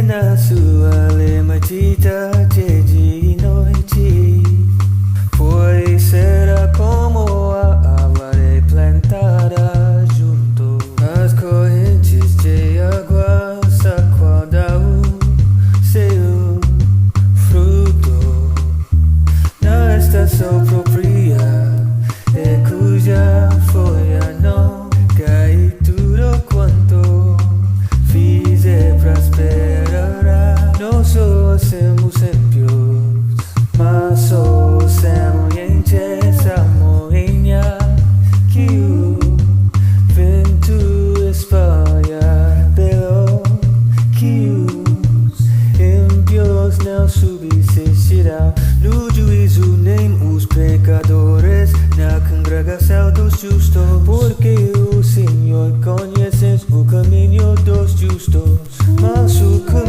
na sua lematita de noite, pois será como a árvore plantada junto às correntes de água, sacuda o seu fruto na estação própria, e cuja folha não cai. Tudo quanto fizer prosperará. Não somos ímpios, mas somos semelhantes à moinha que o vento espalha, pelo que os ímpios não subsistirão no juízo, nem os pecadores na congregação dos justos, porque o Senhor conhece o caminho dos justos, mas o caminho